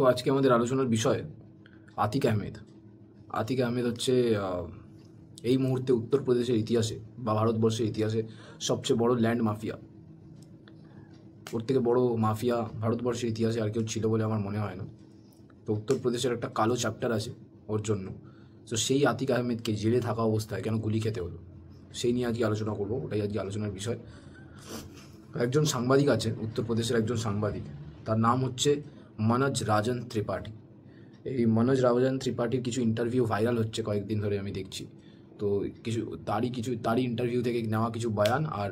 তো আজকে আমাদের আলোচনার বিষয় আতিক আহমেদ। আতিক আহমেদ হচ্ছে এই মুহূর্তে উত্তরপ্রদেশের ইতিহাসে বা ভারতবর্ষের ইতিহাসে সবচেয়ে বড় ল্যান্ড মাফিয়া। ওর থেকে বড় মাফিয়া ভারতবর্ষের ইতিহাসে আর কেউ ছিল বলে আমার মনে হয় না। তো উত্তরপ্রদেশের একটা কালো চ্যাপ্টার আছে ওর জন্য। তো সেই আতিক আহমেদকে জেলে থাকা অবস্থায় কেন গুলি খেতে হলো, সেই নিয়ে আজকে আলোচনা করবো। ওটাই আজকে আলোচনার বিষয়। একজন সাংবাদিক আছে উত্তরপ্রদেশের, একজন সাংবাদিক, তার নাম হচ্ছে মনোজ রাজন ত্রিপাঠী। এই মনোজ রাজন ত্রিপাঠীর কিছু ইন্টারভিউ ভাইরাল হচ্ছে কয়েকদিন ধরে, আমি দেখছি। তো তারই ইন্টারভিউ থেকে নেওয়া কিছু বয়ান আর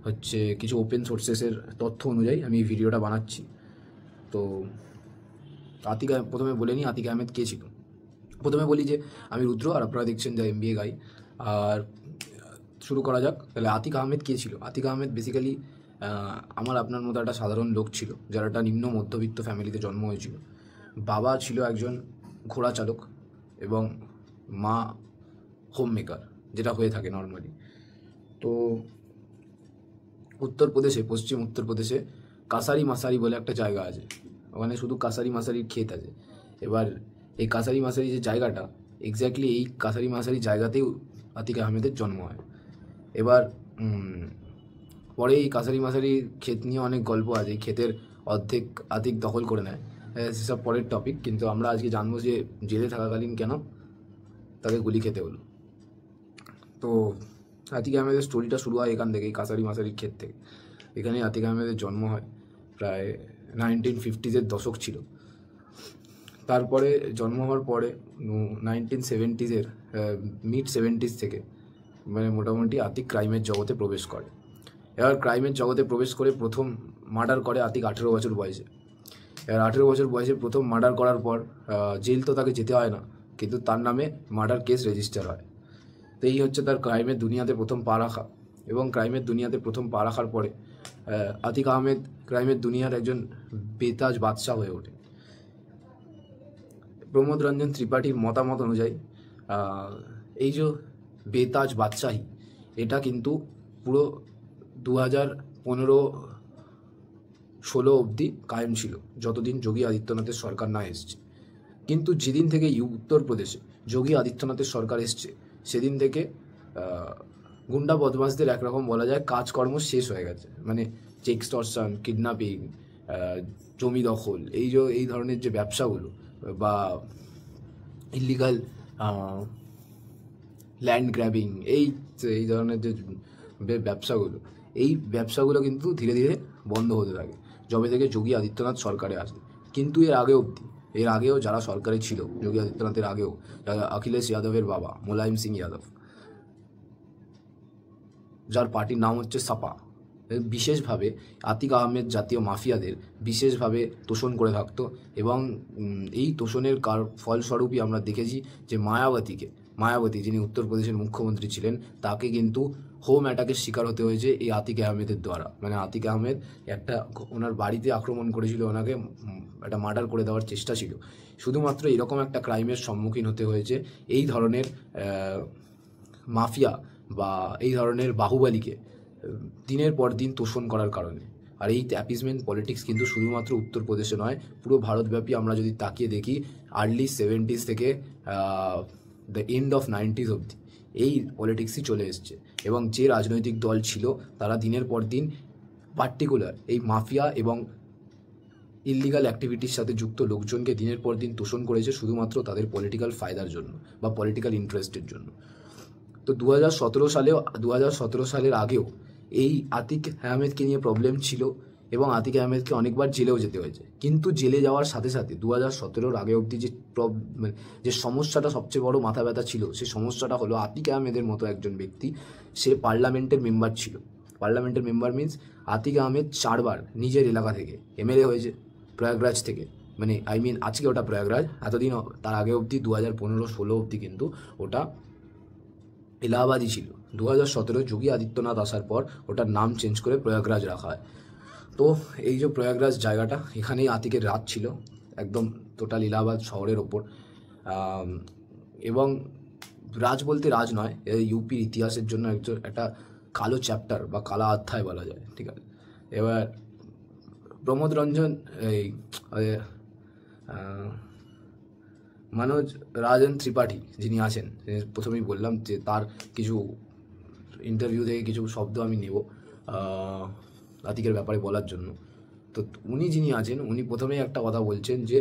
হচ্ছে কিছু ওপেন সোর্সেসের তথ্য অনুযায়ী আমি এই ভিডিওটা বানাচ্ছি। তো প্রথমে বলে নিই আতিক আহমেদ কে ছিল। প্রথমে বলি যে আমি রুদ্র, আর আপনারা দেখছেন যা MBA গাই। আর শুরু করা যাক। তাহলে আতিক আহমেদ কে ছিল? আতিক আহমেদ বেসিক্যালি আমার আপনার মতো একটা সাধারণ লোক ছিল, যার একটা নিম্ন মধ্যবিত্ত ফ্যামিলিতে জন্ম হয়েছিল। বাবা ছিল একজন ঘোড়া চালক এবং মা হোম মেকার, যেটা হয়ে থাকে নর্মালি। তো উত্তরপ্রদেশে, পশ্চিম উত্তরপ্রদেশে কাসারি মাসারি বলে একটা জায়গা আছে। ওখানে শুধু কাসারি মাসারির ক্ষেত আছে। এবার এই কাসারি মাসারি যে জায়গাটা, এক্স্যাক্টলি এই কাসারি মাসারি জায়গাতেই আতিক আহমেদের জন্ম হয়। এবার পরে এই কাসারি মাসারির ক্ষেত নিয়ে অনেক গল্প আছে। এই ক্ষেতের অর্ধেক আতিক দখল করে নেয়, সেসব পরের টপিক। কিন্তু আমরা আজকে জানবো যে জেলে থাকাকালীন কেন তাকে গুলি খেতে হলো। তো আতিক আহমেদের স্টোরিটা শুরু হয় এখান থেকে, এই কাসারি মাসারির ক্ষেত থেকে। এখানে আতিক আহমেদের জন্ম হয়। প্রায় 1950s দশক ছিল। তারপরে জন্ম হওয়ার পরে 1970s মিড 70s থেকে মানে মোটামুটি আতিক ক্রাইমের জগতে প্রবেশ করে। এবার ক্রাইমের জগতে প্রবেশ করে প্রথম মার্ডার করে আতিক 18 বছর বয়সে। এবার 18 বছর বয়সে প্রথম মার্ডার করার পর জেল তো তাকে যেতে হয় না, কিন্তু তার নামে মার্ডার কেস রেজিস্টার হয়। তো এই হচ্ছে তার ক্রাইমের দুনিয়াতে প্রথম পা রাখা। এবং ক্রাইমের দুনিয়াতে প্রথম পা রাখার পরে আতিক আহমেদ ক্রাইমের দুনিয়ার একজন বেতাজ বাদশাহ হয়ে ওঠে। প্রমোদ রঞ্জন ত্রিপাঠীর মতামত অনুযায়ী এই যে বেতাজ বাদশাহী, এটা কিন্তু পুরো 2015-16 অবধি কায়েম ছিল, যতদিন যোগী আদিত্যনাথের সরকার না এসছে। কিন্তু যেদিন থেকে উত্তরপ্রদেশে যোগী আদিত্যনাথের সরকার এসছে, সেদিন থেকে গুন্ডা বদমাশদের একরকম বলা যায় কাজকর্ম শেষ হয়ে গেছে। মানে যে এক্সটর্শন, কিডন্যাপিং, জমি দখল, এই ধরনের যে ব্যবসাগুলো বা ইলিগাল ল্যান্ড গ্র্যাবিং, এই ধরনের যে ব্যবসাগুলো কিন্তু ধীরে ধীরে বন্ধ হতে থাকে যবে থেকে যোগী আদিত্যনাথ সরকারে আসে। কিন্তু এর আগেও যারা সরকারে ছিল, যোগী আদিত্যনাথের আগেও, অখিলেশ যাদবের বাবা মোলায়েম সিং যাদব, যার পার্টির নাম হচ্ছে সাপা, বিশেষভাবে আতিক আহমেদ জাতীয় মাফিয়াদের বিশেষভাবে তোষণ করে থাকতো। এবং এই তোষণের ফলস্বরূপই আমরা দেখেছি যে মায়াবতী, যিনি উত্তরপ্রদেশের মুখ্যমন্ত্রী ছিলেন, তাকে কিন্তু হোম অ্যাটাকের শিকার হতে হয়েছে এই আতিক আহমেদের দ্বারা। মানে আতিক আহমেদ ওনার বাড়িতে আক্রমণ করেছিল, ওনাকে একটা মার্ডার করে দেওয়ার চেষ্টা ছিল। শুধুমাত্র এরকম একটা ক্রাইমের সম্মুখীন হতে হয়েছে এই ধরনের মাফিয়া বা এই ধরনের বাহুবলীকে দিনের পর দিন তোষণ করার কারণে। আর এই অ্যাপিসমেন্ট পলিটিক্স কিন্তু শুধুমাত্র উত্তরপ্রদেশে নয়, পুরো ভারতব্যাপী আমরা যদি তাকিয়ে দেখি, আর্লি 70s থেকে দ্য এন্ড অফ 90s অবধি এই পলিটিক্সই চলে এসছে। এবং যে রাজনৈতিক দল ছিল, তারা দিনের পর দিন পার্টিকুলার এই মাফিয়া এবং ইললিগাল অ্যাক্টিভিটির সাথে যুক্ত লোকজনকে দিনের পর দিন তোষণ করেছে শুধুমাত্র তাদের পলিটিক্যাল ফায়দার জন্য বা পলিটিক্যাল ইন্টারেস্টের জন্য। তো 2017 সালের আগেও এই আতিক আহমেদকে নিয়ে প্রবলেম ছিল এবং আতিক আহমেদকে অনেকবার জেলেও যেতে হয়েছে। কিন্তু জেলে যাওয়ার সাথে সাথে 2017 আগে অবধি যে সমস্যাটা সবচেয়ে বড় মাথা ব্যথা ছিল, সেই সমস্যাটা হলো আতিক আহমেদের মতো একজন ব্যক্তি, সে পার্লামেন্টের মেম্বার ছিল। পার্লামেন্টের মেম্বার মিনস আতিক আহমেদ 4 বার নিজের এলাকা থেকে MLA হয়েছে, প্রয়াগরাজ থেকে। মানে আজকে ওটা প্রয়াগরাজ, এতদিন তার আগে অবধি 2015-16 অবধি কিন্তু ওটা এলাহাবাদই ছিল। 2017 যোগী আদিত্যনাথ আসার পর ওটার নাম চেঞ্জ করে প্রয়াগরাজ রাখা হয়। তো এই যে প্রয়াগরাজ জায়গাটা, এখানেই আতিকের রাজ ছিল, একদম টোটাল এলাহাবাদ শহরের ওপর। এবং রাজ বলতে রাজ নয়, ইউপির ইতিহাসের জন্য একটা কালো চ্যাপ্টার বা কালা অধ্যায় বলা যায়, ঠিক আছে। এবার প্রমোদ রঞ্জন মনোজ রাজন ত্রিপাঠী যিনি আছেন, প্রথমেই বললাম যে তার কিছু ইন্টারভিউ থেকে কিছু শব্দ আমি নেব আতিকের ব্যাপারে বলার জন্য। তো উনি যিনি আছেন উনি প্রথমেই একটা কথা বলছেন যে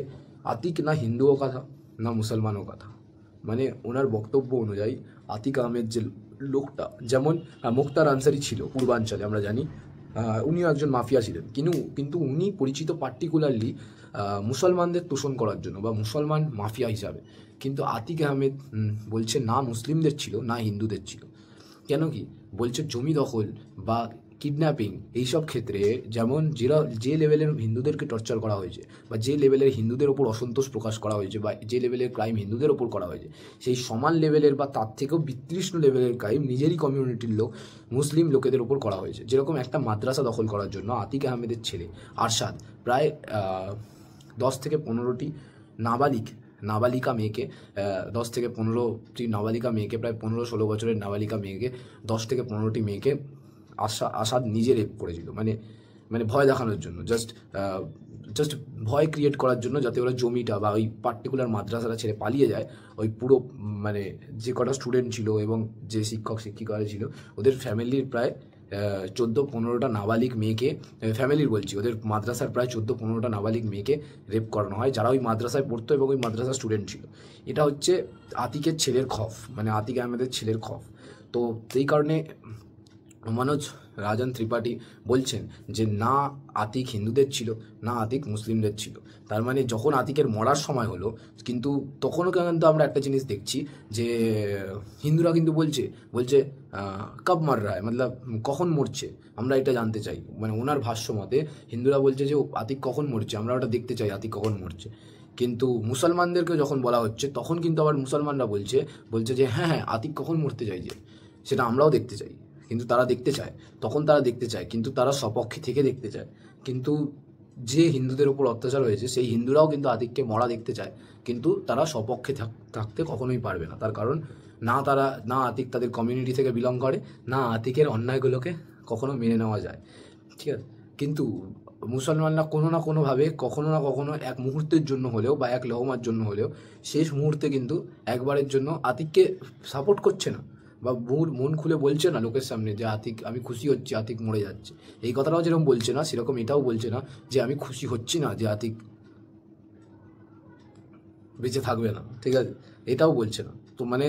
আতিক না হিন্দুও কথা না মুসলমানও কথা। মানে ওনার বক্তব্য অনুযায়ী আতিক আহমেদ যে লোকটা, যেমন মুক্তার আনসারি ছিল পূর্বাঞ্চলে আমরা জানি, উনিও একজন মাফিয়া ছিলেন, কিন্তু উনি পরিচিত পার্টিকুলারলি মুসলমানদের তোষণ করার জন্য বা মুসলমান মাফিয়া হিসাবে। কিন্তু আতিক আহমেদ বলছে না মুসলিমদের ছিল না হিন্দুদের ছিল। কেন কি বলছে, জমি দখল বা কিডন্যাপিং এইসব ক্ষেত্রে যেমন যে লেভেলের হিন্দুদেরকে টর্চার করা হয়েছে বা যে লেভেলের হিন্দুদের ওপর অসন্তোষ প্রকাশ করা হয়েছে বা যে লেভেলের ক্রাইম হিন্দুদের ওপর করা হয়েছে, সেই সমান লেভেলের বা তার থেকেও বিতৃষ্ণ লেভেলের ক্রাইম নিজেরই কমিউনিটির লোক মুসলিম লোকেদের ওপর করা হয়েছে। যেরকম একটা মাদ্রাসা দখল করার জন্য আতিক আহমেদের ছেলে আরশাদ প্রায় 10 থেকে 15টি নাবালিকা মেয়েকে 10 থেকে 15টি নাবালিকা মেয়েকে প্রায় 15-16 বছরের নাবালিকা মেয়েকে 10 থেকে 15টি মেয়েকে আসাদ নিজে রেপ করেছিল। মানে ভয় দেখানোর জন্য, জাস্ট ভয় ক্রিয়েট করার জন্য, যাতে ওরা জমিটা বা ওই পার্টিকুলার মাদ্রাসাটা ছেড়ে পালিয়ে যায়। ওই পুরো মানে যে কটা স্টুডেন্ট ছিল এবং যে শিক্ষক শিক্ষিকারা ছিল ওদের ফ্যামিলির প্রায় 14-15টা নাবালিক মেয়েকে, ফ্যামিলির বলছি, ওদের মাদ্রাসার প্রায় 14-15টা নাবালিক মেয়েকে রেপ করানো হয় যারা ওই মাদ্রাসায় পড়তো এবং ওই মাদ্রাসার স্টুডেন্ট ছিল। এটা হচ্ছে আতিকের ছেলের খফ, মানে আতিক আহমেদের ছেলের খফ। তো সেই কারণে মনোজ রাজন ত্রিপাঠী বলছেন যে না আতিক হিন্দুদের ছিল না আতিক মুসলিমদের ছিল। তার মানে যখন আতিকের মরার সময় হলো, কিন্তু তখনও কিন্তু আমরা একটা জিনিস দেখছি যে হিন্দুরা কিন্তু বলছে কব মার রা হ্যায়, মতলব কখন মরছে আমরা এটা জানতে চাই। মানে ওনার ভাষ্য মতে হিন্দুরা বলছে যে আতিক কখন মরছে, আমরা ওটা দেখতে চাই আতিক কখন মরছে। কিন্তু মুসলমানদেরকে যখন বলা হচ্ছে তখন কিন্তু আবার মুসলমানরা বলছে যে হ্যাঁ আতিক কখন মরতে চাইছে সেটা আমরাও দেখতে চাই। কিন্তু তারা দেখতে চায়, তখন তারা দেখতে চায়, কিন্তু তারা সপক্ষে থেকে দেখতে চায়। কিন্তু যে হিন্দুদের উপর অত্যাচার হয়েছে সেই হিন্দুরাও কিন্তু আতিককে মরা দেখতে চায়, কিন্তু তারা সপক্ষে থাকতে কখনোই পারবে না। তার কারণ না আতিক তাদের কমিউনিটি থেকে বিলং করে, না আতিকের অন্যায়গুলোকে কখনো মেনে নেওয়া যায়, ঠিক আছে। কিন্তু মুসলমানরা কোনো না কোনোভাবে কখনো না কখনো এক মুহূর্তের জন্য হলেও বা এক লহমার জন্য হলেও শেষ মুহূর্তে কিন্তু একবারের জন্য আতিককে সাপোর্ট করছে না বা মন খুলে বলছে না লোকের সামনে যে আতিক আমি খুশি হচ্ছি আতিক মরে যাচ্ছে। এই কথাটাও যেরকম বলছে না সেরকম এটাও বলছে না যে আমি খুশি হচ্ছি না যে আতিক বেঁচে থাকবে না, ঠিক আছে, এটাও বলছে না। তো মানে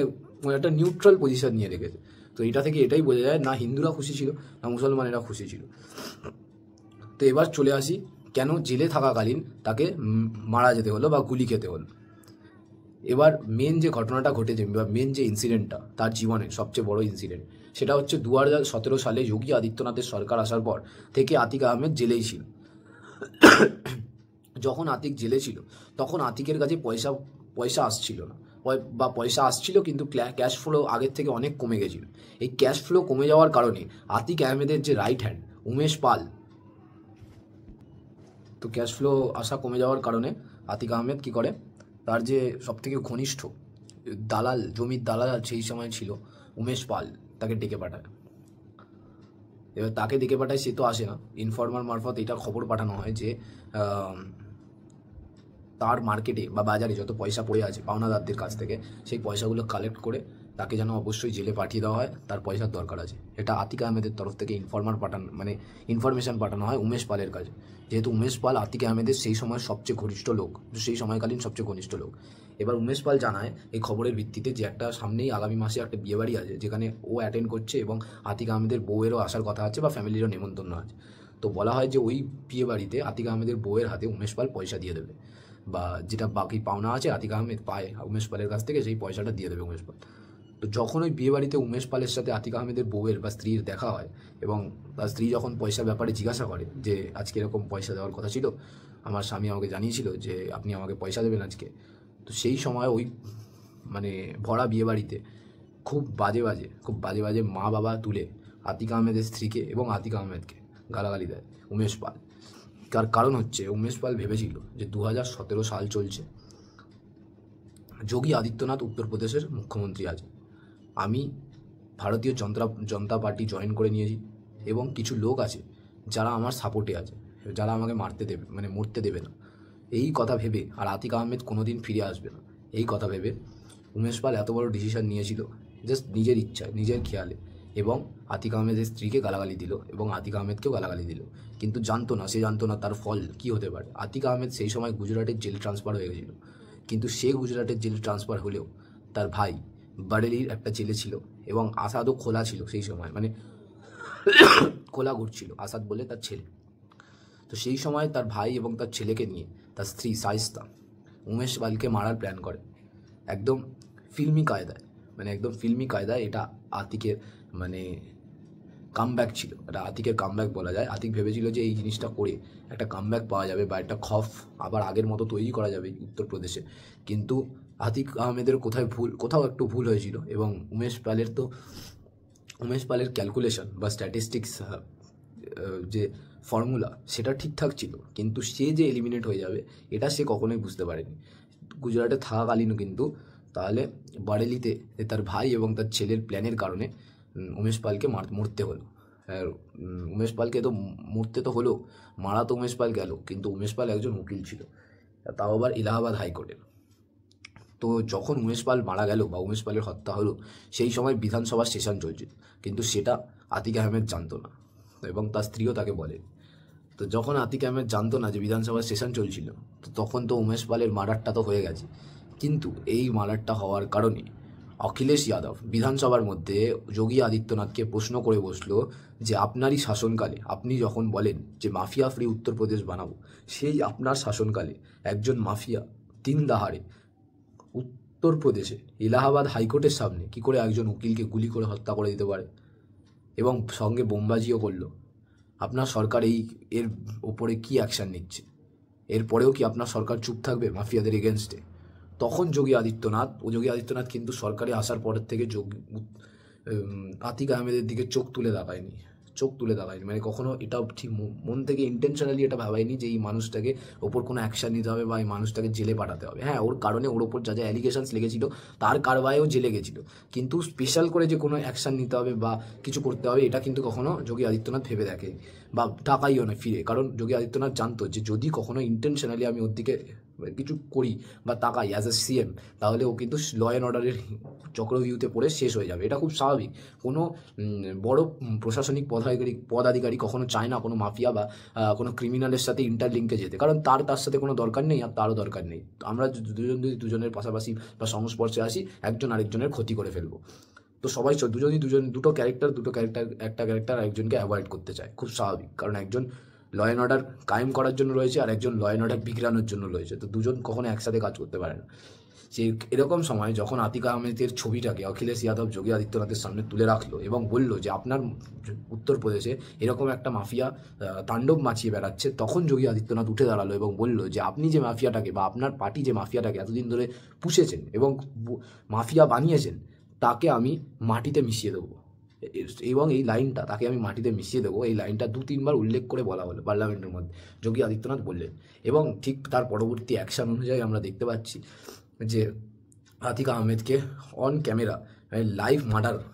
একটা নিউট্রাল পজিশন নিয়ে রেখেছে। তো এটা থেকে এটাই বোঝা যায় না হিন্দুরা খুশি ছিল না মুসলমানেরা খুশি ছিল। তো এবার চলে আসি কেন জেলে থাকাকালীন তাকে মারা যেতে হলো বা গুলি খেতে হলো। এবার মেন যে ঘটনাটা ঘটেছে বা মেন যে ইনসিডেন্টটা তার জীবনের সবচেয়ে বড় ইনসিডেন্ট, সেটা হচ্ছে 2017 সালে যোগী আদিত্যনাথের সরকার আসার পর থেকে আতিক আহমেদ জেলেই ছিল। যখন আতিক জেলে ছিল তখন আতিকের কাছে পয়সা আসছিল না, বা পয়সা আসছিল কিন্তু ক্যাশ ফ্লো আগের থেকে অনেক কমে গেছিল। এই ক্যাশ ফ্লো কমে যাওয়ার কারণে আতিক আহমেদের যে রাইট হ্যান্ড উমেশ পাল, তো ক্যাশ ফ্লো আসা কমে যাওয়ার কারণে আতিক আহমেদ কী করে, তার যে সবথেকে ঘনিষ্ঠ দালাল, জমির দালাল সেই সময় ছিল উমেশ পাল, তাকে ডেকে পাঠায়। এবার তাকে ডেকে পাঠায়, সে তো আসে না, ইনফরমার মারফত এটা খবর পাঠানো হয় যে তার মার্কেটে বা বাজারে যত পয়সা পড়ে আছে পাওনাদারদের কাছ থেকে সেই পয়সাগুলো কালেক্ট করে তাকে যেন অবশ্যই জেলে পাঠিয়ে দেওয়া হয়, তার পয়সার দরকার আছে। এটা আতিক আহমেদের তরফ থেকে ইনফরমেশন পাঠানো হয় উমেশ পালের কাছে। যেহেতু উমেশ পাল আতিক আহমেদের সেই সময় সবচেয়ে ঘনিষ্ঠ লোক, সেই সময়কালীন সবচেয়ে ঘনিষ্ঠ লোক। এবার উমেশ পাল জানায় এই খবরের ভিত্তিতে যে একটা সামনেই আগামী মাসে একটা বিয়েবাড়ি আছে যেখানে ও অ্যাটেন্ড করছে এবং আতিক আহমেদের বউয়েরও আসার কথা আছে বা ফ্যামিলিরও নেমন্তন্ন আছে। তো বলা হয় যে ওই বিয়েবাড়িতে আতিক আহমেদের বউয়ের হাতে উমেশ পাল পয়সা দিয়ে দেবে, বা যেটা বাকি পাওনা আছে আতিক আহমেদ পায় উমেশ পালের কাছ থেকে সেই পয়সাটা দিয়ে দেবে উমেশ পাল। তো যখন ওই বিয়েবাড়িতে উমেশ পালের সাথে আতিক আহমেদের বউয়ের বা স্ত্রীর দেখা হয় এবং তার স্ত্রী যখন পয়সার ব্যাপারে জিজ্ঞাসা করে যে আজকে এরকম পয়সা দেওয়ার কথা ছিল, আমার স্বামী আমাকে জানিয়েছিল যে আপনি আমাকে পয়সা দেবেন আজকে, তো সেই সময় ওই মানে ভরা বিয়েবাড়িতে খুব বাজে মা বাবা তুলে আতিক আহমেদের স্ত্রীকে এবং আতিক আহমেদকে গালাগালি দেয় উমেশ পাল। তার কারণ হচ্ছে উমেশ পাল ভেবেছিল যে 2017 সাল চলছে, যোগী আদিত্যনাথ উত্তরপ্রদেশের মুখ্যমন্ত্রী আছে, আমি ভারতীয় জনতা পার্টি জয়েন করে নিয়েছি এবং কিছু লোক আছে যারা আমার সাপোর্টে আছে, যারা আমাকে মরতে দেবে না। এই কথা ভেবে আর আতিক আহমেদ কোনোদিন ফিরে আসবে না, এই কথা ভেবে উমেশ পাল এত বড় ডিসিশন নিয়েছিল জাস্ট নিজের ইচ্ছায়, নিজের খেয়ালে, এবং আতিক আহমেদের স্ত্রীকে গালাগালি দিল এবং আতিক আহমেদকেও গালাগালি দিল। কিন্তু সে জানতো না তার ফল কী হতে পারে। আতিক আহমেদ সেই সময় গুজরাটের জেল ট্রান্সফার হয়ে গেছিল, কিন্তু সে গুজরাটের জেল ট্রান্সফার হলেও তার ভাই বারেলির একটা জেলে ছিল এবং আসাদও খোলা ছিল সেই সময়, মানে খোলা ঘুরছিল আসাদ বলে তার ছেলে। তো সেই সময় তার ভাই এবং তার ছেলেকে নিয়ে তার স্ত্রী শায়েস্তা উমেশ পালকে মারার প্ল্যান করে একদম ফিল্মি কায়দায়, মানে একদম ফিল্মি কায়দায়। এটা আতিকের মানে কামব্যাক ছিল, এটা আতিকের কামব্যাক বলা যায়। আতিক ভেবেছিল যে এই জিনিসটা করে একটা কামব্যাক পাওয়া যাবে বা একটা খফ আবার আগের মতো তৈরি করা যাবে উত্তরপ্রদেশে। কিন্তু আতিক আহমেদের কোথাও একটু ভুল হয়েছিল এবং উমেশ পালের ক্যালকুলেশন বা স্ট্যাটিস্টিক্স যে ফর্মুলা সেটা ঠিকঠাক ছিল, কিন্তু সে যে এলিমিনেট হয়ে যাবে এটা সে কখনোই বুঝতে পারেনি গুজরাটে থাকাকালীনও। কিন্তু তাহলে বারেলিতে তার ভাই এবং তার ছেলের প্ল্যানের কারণে উমেশ পালকে মরতে হলো। আর উমেশ পালকে তো মরতে তো হলো, মারা তো উমেশ পাল গেল, কিন্তু উমেশ পাল একজন উকিল ছিল, তাও আবার এলাহাবাদ হাইকোর্টের। তো যখন উমেশ পাল মারা গেল বা উমেশ পালের হত্যা হলো, সেই সময় বিধানসভার সেশন চলছিল, কিন্তু সেটা আতিক আহমেদ জানতো না এবং তার স্ত্রীও তাকে বলে। তো যখন আতিক আহমেদ জানতো না যে বিধানসভার সেশন চলছিল, তো তখন তো উমেশ পালের মার্ডারটা তো হয়ে গেছে। কিন্তু এই মার্ডারটা হওয়ার কারণে অখিলেশ যাদব বিধানসভার মধ্যে যোগী আদিত্যনাথকে প্রশ্ন করে বসলো যে আপনারই শাসনকালে, আপনি যখন বলেন যে মাফিয়া ফ্রি উত্তরপ্রদেশ বানাবো, সেই আপনার শাসনকালে একজন মাফিয়া দিন দাহাড়ে উত্তরপ্রদেশে এলাহাবাদ হাইকোর্টের সামনে কী করে একজন উকিলকে গুলি করে হত্যা করে দিতে পারে এবং সঙ্গে বোমবাজিও করলো। আপনার সরকার এর ওপরে কি অ্যাকশান নিচ্ছে? এরপরেও কি আপনার সরকার চুপ থাকবে মাফিয়াদের এগেনস্টে? তখন যোগী আদিত্যনাথ কিন্তু সরকারে আসার পরের থেকে আতিক আহমেদের দিকে চোখ তুলে তাকায়নি, মানে কখনো এটাও ঠিক মন থেকে ইন্টেনশনালি এটা ভাবায়নি যে এই মানুষটাকে ওপর কোনো অ্যাকশান নিতে হবে বা এই মানুষটাকে জেলে পাঠাতে হবে। হ্যাঁ, ওর কারণে ওর ওপর যা যা অ্যালিগেশনস লেগেছিল তার কারবারেও জেলে গেছিল, কিন্তু স্পেশাল করে যে কোনো অ্যাকশান নিতে হবে বা কিছু করতে হবে এটা কিন্তু কখনো যোগী আদিত্যনাথ ভেবে দেখেনি বা টাকাইও না ফিরে। কারণ যোগী আদিত্যনাথ জানতো যে যদি কখনো ইন্টেনশনালি আমি ওর দিকে কিছু করি বা তাকাই অ্যাজ এ সিএম, তাহলে ও কিন্তু ল অ্যান্ড অর্ডারের চক্রভিউতে পড়ে শেষ হয়ে যাবে। এটা খুব স্বাভাবিক। কোনো বড় প্রশাসনিক পদাধিকারী কখনো চায় না কোনো মাফিয়া বা কোনো ক্রিমিনালের সাথে ইন্টারলিঙ্কে যেতে, কারণ তার সাথে কোনো দরকার নেই আর তারও দরকার নেই। আমরা যদি দুজনের পাশাপাশি বা সংস্পর্শে আসি, একজন আরেকজনের ক্ষতি করে ফেলবো। তো সবাই দুটো ক্যারেক্টার একটা ক্যারেক্টার আরেকজনকে অ্যাভয়েড করতে চায়, খুব স্বাভাবিক। কারণ একজন ল অ্যান্ড অর্ডার কায়েম করার জন্য রয়েছে আর একজন ল অ্যান্ড অর্ডার বিগড়ানোর জন্য রয়েছে, তো দুজন কখনো একসাথে কাজ করতে পারে না। যে এরকম সময় যখন আতিক আহমেদের ছবিটাকে অখিলেশ যাদব যোগী আদিত্যনাথের সামনে তুলে রাখলো এবং বলল যে আপনার উত্তরপ্রদেশে এরকম একটা মাফিয়া তাণ্ডব মাছিয়ে বেড়াচ্ছে, তখন যোগী আদিত্যনাথ উঠে দাঁড়ালো এবং বলল যে আপনি যে মাফিয়াটাকে বা আপনার পার্টি যে মাফিয়াটাকে এতদিন ধরে পুষেছেন এবং মাফিয়া বানিয়েছেন, তাকে আমি মাটিতে মিশিয়ে দেবো। এবং এই লাইনটা, তাকে আমি মাটিতে মিশিয়ে দেবো, এই লাইনটা 2-3 বার উল্লেখ করে বলা হলো পার্লামেন্টের মধ্যে, যোগী আদিত্যনাথ বললেন। এবং ঠিক তার পরবর্তী অ্যাকশন অনুযায়ী আমরা দেখতে পাচ্ছি যে আতিক আহমেদকে অন ক্যামেরা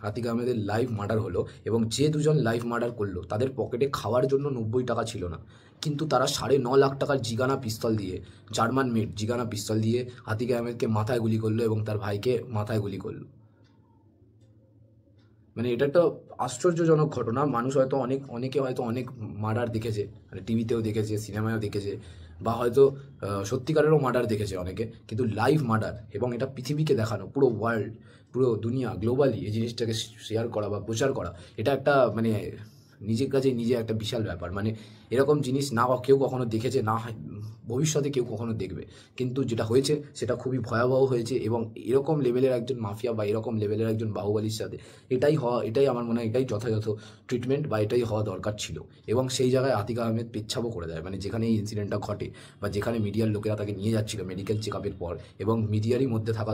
আতিক আহমেদের লাইভ মার্ডার হলো। এবং যে দুজন লাইভ মার্ডার করলো তাদের পকেটে খাওয়ার জন্য 90 টাকা ছিল না, কিন্তু তারা 9.5 লাখ টাকার জিগানা পিস্তল দিয়ে, জার্মান মেড জিগানা পিস্তল দিয়ে আতিক আহমেদকে মাথায় গুলি করলো এবং তার ভাইকে মাথায় গুলি করলো। মানে এটা একটা আশ্চর্যজনক ঘটনা। মানুষ হয়তো অনেকে হয়তো অনেক মার্ডার দেখেছে, মানে টিভিতেও দেখেছে, সিনেমায়ও দেখেছে, বা হয়তো সত্যিকারেরও মার্ডার দেখেছে অনেকে, কিন্তু লাইভ মার্ডার এবং এটা পৃথিবীকে দেখানো, পুরো ওয়ার্ল্ড, পুরো দুনিয়া, গ্লোবালি এই জিনিসটাকে শেয়ার করা বা প্রচার করা, এটা একটা মানে নিজের কাছে নিজে একটা বিশাল ব্যাপার। মানে এরকম জিনিস না কেউ কখনো দেখেছে, না ভবিষ্যতে কেউ কখনো দেখবে, কিন্তু যেটা হয়েছে সেটা খুবই ভয়াবহ হয়েছে। এবং এরকম লেভেলের একজন মাফিয়া বা এরকম লেভেলের একজন বাহুবলীর সাথে এটাই আমার মনে হয় এটাই যথাযথ ট্রিটমেন্ট বা এটাই হওয়া দরকার ছিল। এবং সেই জায়গায় আতিক আহমেদ পেচ্ছাপও করে দেয়, মানে যেখানে এই ইনসিডেন্টটা ঘটে বা যেখানে মিডিয়ার লোকেরা তাকে নিয়ে যাচ্ছিল মেডিকেল চেক আপের পর, এবং মিডিয়ারই মধ্যে থাকা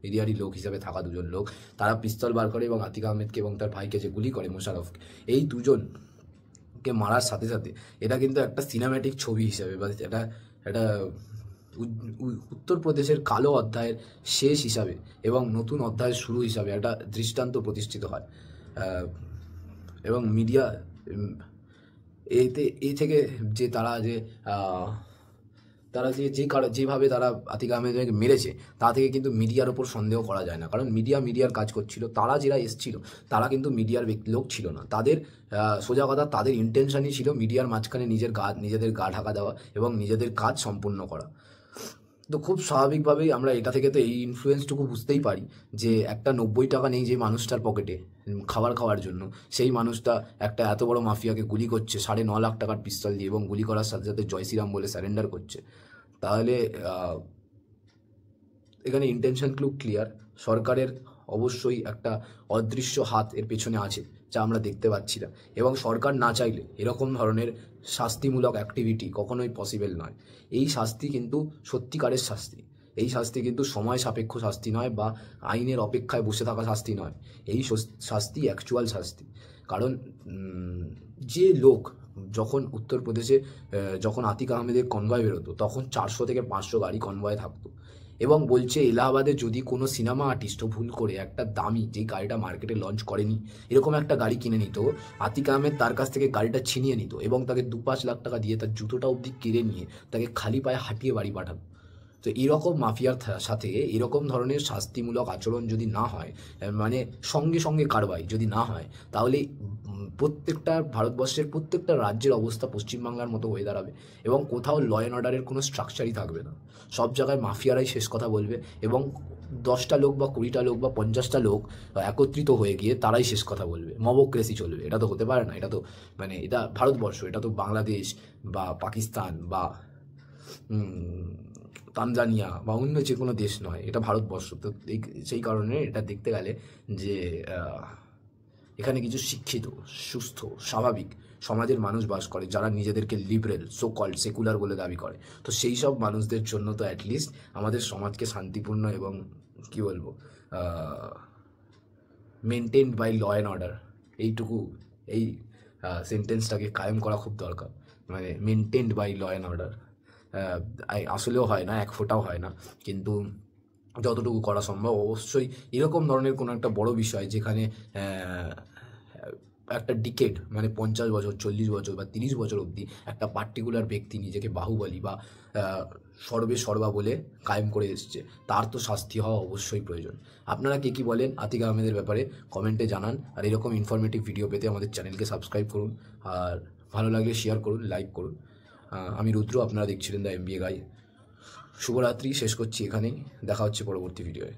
মিডিয়ারই লোক হিসাবে থাকা দুজন লোক, তারা পিস্তল বার করে এবং আতিক আহমেদকে এবং তার ভাইকে যে গুলি করে মোশাররফকে, এই দুজনকে মারার সাথে সাথে এটা কিন্তু একটা সিনেম্যাটিক ছবি হিসাবে বা এটা উত্তরপ্রদেশের কালো অধ্যায়ের শেষ হিসাবে এবং নতুন অধ্যায়ের শুরু হিসাবে একটা দৃষ্টান্ত প্রতিষ্ঠিত হয়। এবং মিডিয়া এই থেকে যে তারা যে তারা যেভাবে তারা আতিক আহমেদকে মেরেছে তা থেকে কিন্তু মিডিয়ার ওপর সন্দেহ করা যায় না, কারণ মিডিয়ার কাজ করছিল। তারা যারা এসছিল তারা কিন্তু মিডিয়ার লোক ছিল না। তাদের সোজা কথা, তাদের ইন্টেনশনই ছিল মিডিয়ার মাঝখানে নিজেদের গা ঢাকা দেওয়া এবং নিজেদের কাজ সম্পূর্ণ করা। তো খুব স্বাভাবিকভাবেই আমরা এটা থেকে তো এই ইনফ্লুয়েন্সটুকু বুঝতেই পারি যে একটা 90 টাকা নেই যে মানুষটার পকেটে খাবার খাওয়ার জন্য, সেই মানুষটা একটা এত বড় মাফিয়াকে গুলি করছে 9.5 লাখ টাকার পিস্তল দিয়ে, এবং গুলি করার সাথে সাথে জয় শ্রীরাম বলে স্যারেন্ডার করছে। তাহলে এখানে ইন্টেনশন খুব ক্লিয়ার। সরকারের অবশ্যই একটা অদৃশ্য হাত এর পেছনে আছে, যা আমরা দেখতে পাচ্ছি না। এবং সরকার না চাইলে এরকম ধরনের শাস্তিমূলক অ্যাক্টিভিটি কখনোই পসিবল নয়। এই শাস্তি কিন্তু সত্যিকারের শাস্তি। এই শাস্তি কিন্তু সময় সাপেক্ষ শাস্তি নয়, বা আইনের অপেক্ষায় বসে থাকা শাস্তি নয়। এই শাস্তি অ্যাকচুয়াল শাস্তি। কারণ যে লোক যখন উত্তরপ্রদেশে যখন আতিক আহমেদের কনভয় বেরোতো, তখন 400 থেকে 500 গাড়ি কনভয়ে থাকতো, এবং বলছে এলাহাবাদে যদি কোনো সিনেমা আর্টিস্টও ভুল করে একটা দামি, যেই গাড়িটা মার্কেটে লঞ্চ করেনি, এরকম একটা গাড়ি কিনে নিত, আতিক আহমেদ তার কাছ থেকে গাড়িটা ছিনিয়ে নিত এবং তাকে 2-5 লাখ টাকা দিয়ে তার জুতোটা অবধি কেড়ে নিয়ে তাকে খালি পায়ে হাঁটিয়ে বাড়ি পাঠাতো। তো এরকম মাফিয়ার সাথে এরকম ধরনের শাস্তিমূলক আচরণ যদি না হয়, মানে সঙ্গে সঙ্গে কারবাই যদি না হয়, তাহলে প্রত্যেকটা ভারতবর্ষের প্রত্যেকটা রাজ্যের অবস্থা পশ্চিমবাংলার মতো হয়ে দাঁড়াবে, এবং কোথাও ল অ্যান্ড অর্ডারের কোনো স্ট্রাকচারই থাকবে না। সব জায়গায় মাফিয়ারাই শেষ কথা বলবে, এবং 10টা লোক বা 20টা লোক বা 50টা লোক একত্রিত হয়ে গিয়ে তারাই শেষ কথা বলবে। মবক্রেসি চলবে। এটা তো হতে পারে না। এটা তো এটা ভারতবর্ষ, এটা তো বাংলাদেশ বা পাকিস্তান বা তানজানিয়া বা অন্য যে কোনো দেশ নয়, এটা ভারতবর্ষ। তো সেই কারণে এটা দেখতে গেলে যে এখানে কিছু শিক্ষিত, সুস্থ, স্বাভাবিক সমাজের মানুষ বাস করে, যারা নিজেদেরকে লিবারেল, সো কল্ড সেকুলার বলে দাবি করে। তো সেই সব মানুষদের জন্য তো অ্যাটলিস্ট আমাদের সমাজকে শান্তিপূর্ণ এবং কী বলবো, মেনটেনড বাই ল অ্যান্ড অর্ডার, এই সেন্টেন্সটাকে কায়েম করা খুব দরকার। মানে মেনটেনড বাই ল অ্যান্ড অর্ডার আসলেও হয় না, এক ফোঁটাও হয় না, কিন্তু যতটুকু করা সম্ভব অবশ্যই এরকম ধরনের কোনো একটা বড় বিষয়, যেখানে একটা ডিকেড, মানে 50 বছর, 40 বছর বা 30 বছর অবধি একটা পার্টিকুলার ব্যক্তি নিজেকে বাহুবলী বা সর্বা বলে কায়েম করে এসছে, তার তো শাস্তি হওয়া অবশ্যই প্রয়োজন। আপনারা কে কী বলেন আতিক আহমেদের ব্যাপারে কমেন্টে জানান। আর এরকম ইনফরমেটিভ ভিডিও পেতে আমাদের চ্যানেলকে সাবস্ক্রাইব করুন, আর ভালো লাগলে শেয়ার করুন, লাইক করুন। আমি রুদ্র, আপনারা দেখছিলেন দ্য MBA গাই। শুভরাত্রি, শেষ করছি এখানেই। দেখা হচ্ছে পরবর্তী ভিডিওয়ে।